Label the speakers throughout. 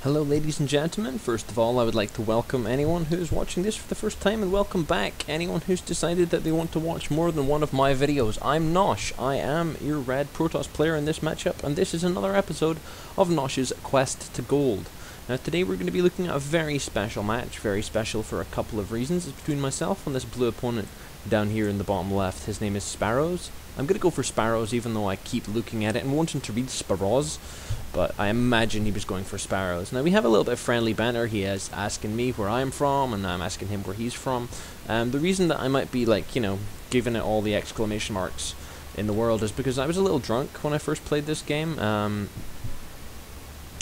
Speaker 1: Hello ladies and gentlemen, first of all I would like to welcome anyone who's watching this for the first time, and welcome back anyone who's decided that they want to watch more than one of my videos. I'm Nosh, I am your red Protoss player in this matchup, and this is another episode of Nosh's Quest to Gold. Now today we're going to be looking at a very special match, very special for a couple of reasons. It's between myself and this blue opponent down here in the bottom left. His name is Sparroz. I'm going to go for Sparroz even though I keep looking at it and wanting to read Sparroz, but I imagine he was going for Sparroz. Now we have a little bit of friendly banter. He is asking me where I'm from and I'm asking him where he's from. The reason that I might be like, you know, giving it all the exclamation marks in the world is because I was a little drunk when I first played this game.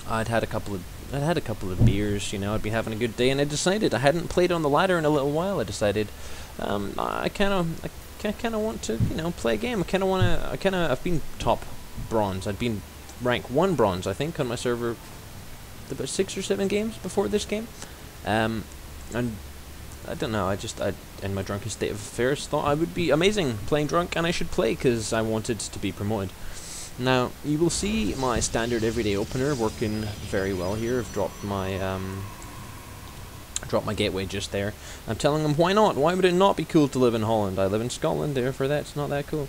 Speaker 1: I'd had a couple of beers, you know, I'd be having a good day, and I decided I hadn't played on the ladder in a little while. I decided I kind of want to, you know, play a game. I've been top bronze. I'd been rank 1 bronze, I think, on my server about 6 or 7 games before this game. And I don't know, I in my drunken state of affairs, thought I would be amazing playing drunk, and I should play because I wanted to be promoted. Now, you will see my standard everyday opener working very well here. I've dropped my gateway just there. I'm telling them, why not? Why would it not be cool to live in Holland? I live in Scotland, therefore that's not that cool.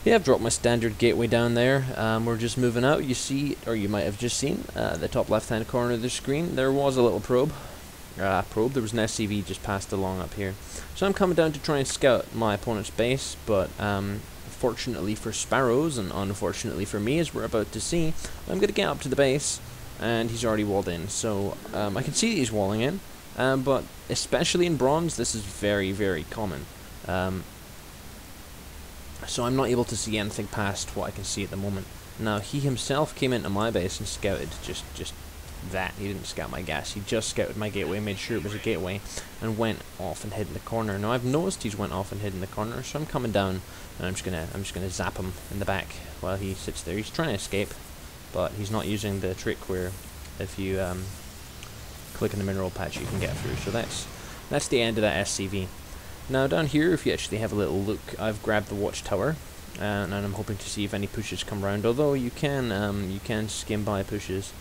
Speaker 1: Yeah, I've dropped my standard gateway down there. We're just moving out. You see, or you might have just seen, the top left-hand corner of the screen, there was a little probe. There was an SCV just passed along up here. So I'm coming down to try and scout my opponent's base, but fortunately for Sparroz, and unfortunately for me, as we're about to see, I'm going to get up to the base, and he's already walled in. So I can see that he's walling in, but especially in bronze, this is very, very common. So I'm not able to see anything past what I can see at the moment. Now, he himself came into my base and scouted just that. He didn't scout my gas. He just scouted my gateway, made sure it was a gateway, and went off and hid in the corner. Now I've noticed he's went off and hid in the corner, so I'm coming down and I'm just gonna zap him in the back while he sits there. He's trying to escape, but he's not using the trick where if you click on the mineral patch you can get through. So that's the end of that SCV. Now down here, if you actually have a little look, I've grabbed the watchtower, and I'm hoping to see if any pushes come round. Although you can skim by pushes,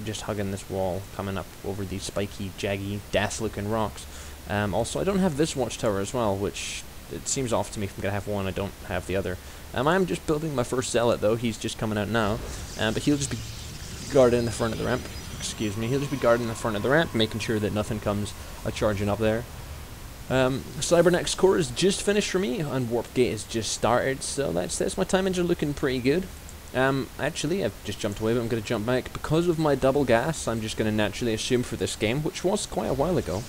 Speaker 1: just hugging this wall, coming up over these spiky, jaggy, death-looking rocks. Also, I don't have this watchtower as well, which it seems off to me. If I'm gonna have one, I don't have the other. I'm just building my first zealot though. He's just coming out now, but he'll just be guarding the front of the ramp. Excuse me. He'll just be guarding the front of the ramp, making sure that nothing comes charging up there. Cybernex core is just finished for me, and warp gate has just started, so that's my timings are looking pretty good. Actually, I've just jumped away, but I'm going to jump back. Because of my double gas, I'm just going to naturally assume for this game, which was quite a while ago,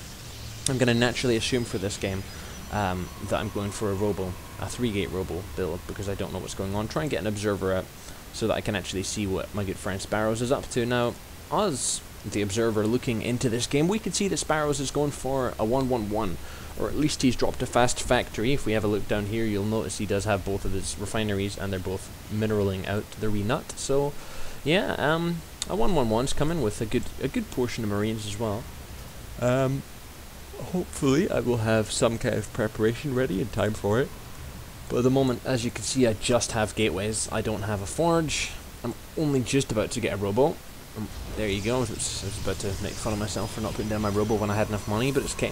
Speaker 1: I'm going to naturally assume for this game that I'm going for a 3-gate robo build, because I don't know what's going on. Try and get an observer out so that I can actually see what my good friend Sparroz is up to. Now, us, the observer, looking into this game, we can see that Sparroz is going for a 1-1-1, or at least he's dropped a fast factory. If we have a look down here, you'll notice he does have both of his refineries, and they're both mineraling out the renut. So yeah, a 1-1-1's coming with a good portion of marines as well. Hopefully I will have some kind of preparation ready in time for it, but at the moment, as you can see, I just have gateways. I don't have a forge. I'm only just about to get a robo. There you go. I was about to make fun of myself for not putting down my robo when I had enough money, but it's okay.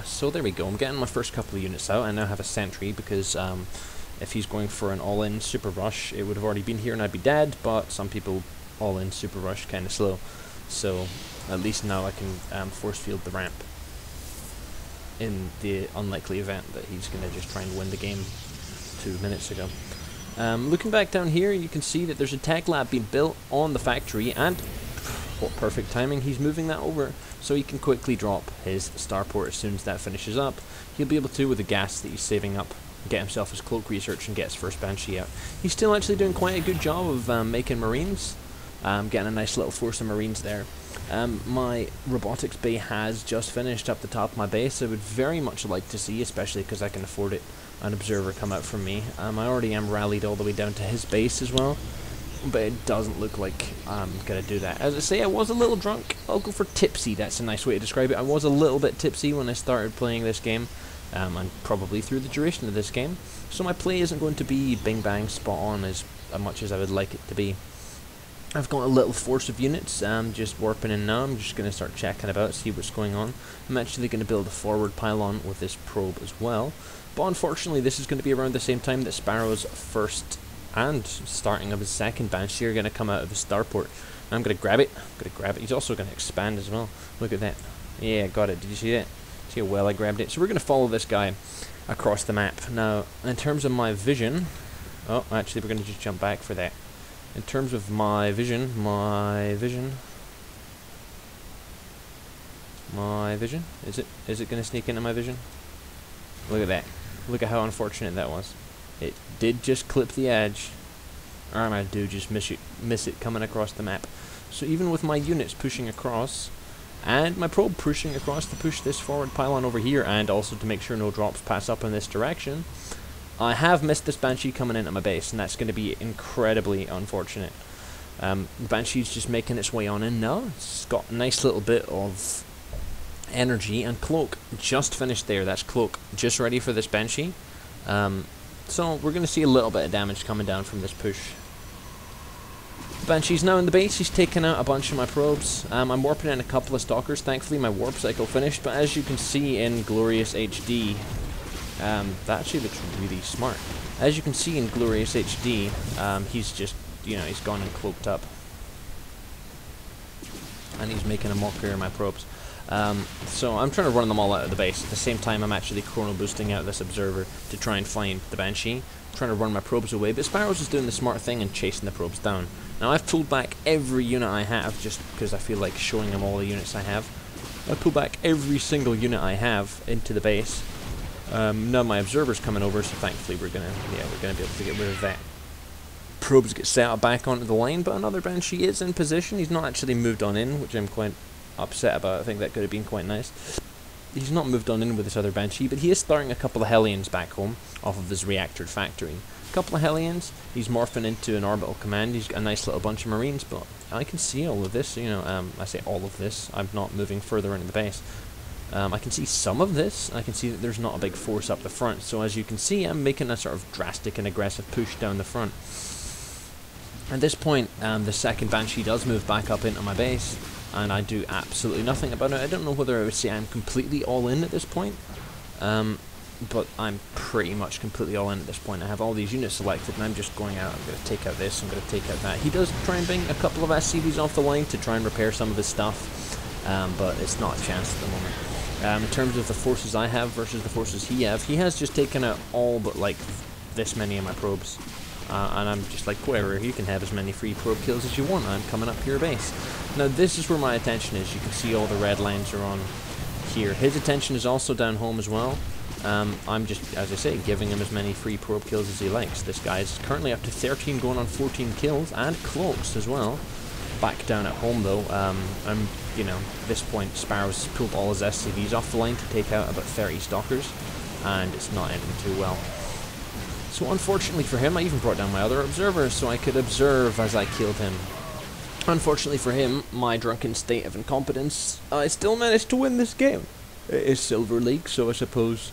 Speaker 1: So there we go. I'm getting my first couple of units out. I now have a sentry because if he's going for an all-in super rush, it would have already been here and I'd be dead, but some people all-in super rush kind of slow. So at least now I can force field the ramp in the unlikely event that he's going to just try and win the game 2 minutes ago. Looking back down here, you can see that there's a tech lab being built on the factory, and what perfect timing, he's moving that over so he can quickly drop his starport as soon as that finishes up. He'll be able to, with the gas that he's saving up, get himself his cloak research and get his first Banshee out. He's still actually doing quite a good job of making marines, getting a nice little force of marines there. My robotics bay has just finished up the top of my base. I would very much like to see, especially because I can afford it, an observer come out from me. I already am rallied all the way down to his base as well, but it doesn't look like I'm going to do that. As I say, I was a little drunk. I'll go for tipsy. That's a nice way to describe it. I was a little bit tipsy when I started playing this game, and probably through the duration of this game. So my play isn't going to be bing bang spot on as much as I would like it to be. I've got a little force of units just warping in now. I'm just going to start checking about, see what's going on. I'm actually going to build a forward pylon with this probe as well. But unfortunately, this is going to be around the same time that Sparrow's first and starting of his second Banshee are going to come out of the starport. I'm going to grab it. He's also going to expand as well. Look at that. Yeah, got it. Did you see that? See how well I grabbed it? So we're going to follow this guy across the map. Now, in terms of my vision... Oh, actually, we're going to just jump back for that. In terms of my vision, is it going to sneak into my vision? Look at that. Look at how unfortunate that was. It did just clip the edge. Or I do just miss it coming across the map. So even with my units pushing across, and my probe pushing across to push this forward pylon over here, and also to make sure no drops pass up in this direction, I have missed this Banshee coming into my base, and that's going to be incredibly unfortunate. The Banshee's just making its way on in now. It's got a nice little bit of energy, and Cloak just finished there. That's Cloak just ready for this Banshee. So we're going to see a little bit of damage coming down from this push. Banshee's now in the base. He's taken out a bunch of my probes. I'm warping in a couple of stalkers. Thankfully my warp cycle finished, but as you can see in Glorious HD, that actually looks really smart. As you can see in Glorious HD, he's just, he's gone and cloaked up. And he's making a mockery of my probes. So I'm trying to run them all out of the base. At the same time, I'm actually chrono boosting out this observer to try and find the Banshee. I'm trying to run my probes away, but Sparroz is doing the smart thing and chasing the probes down. Now I've pulled back every unit I have, just because I feel like showing them all the units I have. I pulled back every single unit I have into the base. Now my observer's coming over, so thankfully we're gonna be able to get rid of that. Probes get set up back onto the line, but another Banshee is in position. He's not actually moved on in, which I'm quite upset about. I think that could have been quite nice. He's not moved on in with this other Banshee, but he is starting a couple of Hellions back home off of his reactored factory. A couple of Hellions, he's morphing into an orbital command. He's got a nice little bunch of Marines, but I can see all of this, I say all of this, I'm not moving further into the base. I can see some of this. I can see that there's not a big force up the front, so as you can see, I'm making a sort of drastic and aggressive push down the front. At this point, the second Banshee does move back up into my base, and I do absolutely nothing about it. I don't know whether I would say I'm completely all in at this point, but I'm pretty much completely all in at this point. I have all these units selected, and I'm just going out. I'm going to take out this, I'm going to take out that. He does try and bring a couple of SCVs off the line to try and repair some of his stuff, but it's not a chance at the moment. In terms of the forces I have versus the forces he has just taken out all but like this many of my probes. And I'm just like, whatever, you can have as many free probe kills as you want, I'm coming up to your base. Now this is where my attention is. You can see all the red lines are on here. His attention is also down home as well. I'm just, as I say, giving him as many free probe kills as he likes. This guy is currently up to 13 going on 14 kills, and close as well. Back down at home though, at this point Sparrow's pulled all his SCVs off the line to take out about 30 stalkers, and it's not ending too well. So unfortunately for him, I even brought down my other observer so I could observe as I killed him. Unfortunately for him, my drunken state of incompetence, I still managed to win this game. It is Silver League, so I suppose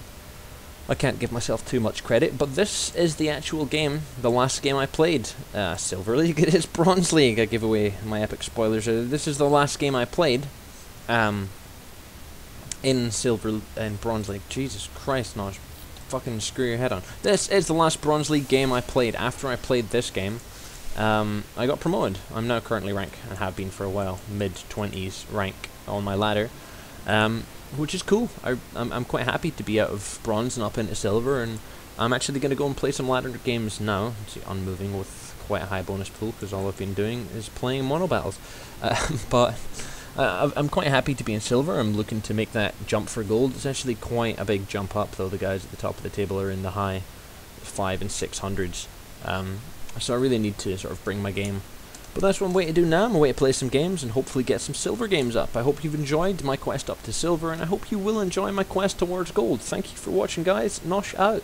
Speaker 1: I can't give myself too much credit, but this is the actual game, the last game I played. Silver League, it is Bronze League. I give away my epic spoilers. This is the last game I played in Bronze League. Jesus Christ, Nosh. Fucking screw your head on. This is the last Bronze League game I played. After I played this game, I got promoted. I'm now currently rank, and have been for a while, mid-20s rank on my ladder. Which is cool. I'm quite happy to be out of bronze and up into silver, and I'm actually going to go and play some ladder games now. See, unmoving with quite a high bonus pool, because all I've been doing is playing mono battles. But I'm quite happy to be in silver. I'm looking to make that jump for gold. It's actually quite a big jump up, though. The guys at the top of the table are in the high 500s and 600s. So I really need to sort of bring my game. But that's what I'm waiting to do now. I'm waiting to play some games and hopefully get some silver games up. I hope you've enjoyed my quest up to silver, and I hope you will enjoy my quest towards gold. Thank you for watching, guys. Nosh out.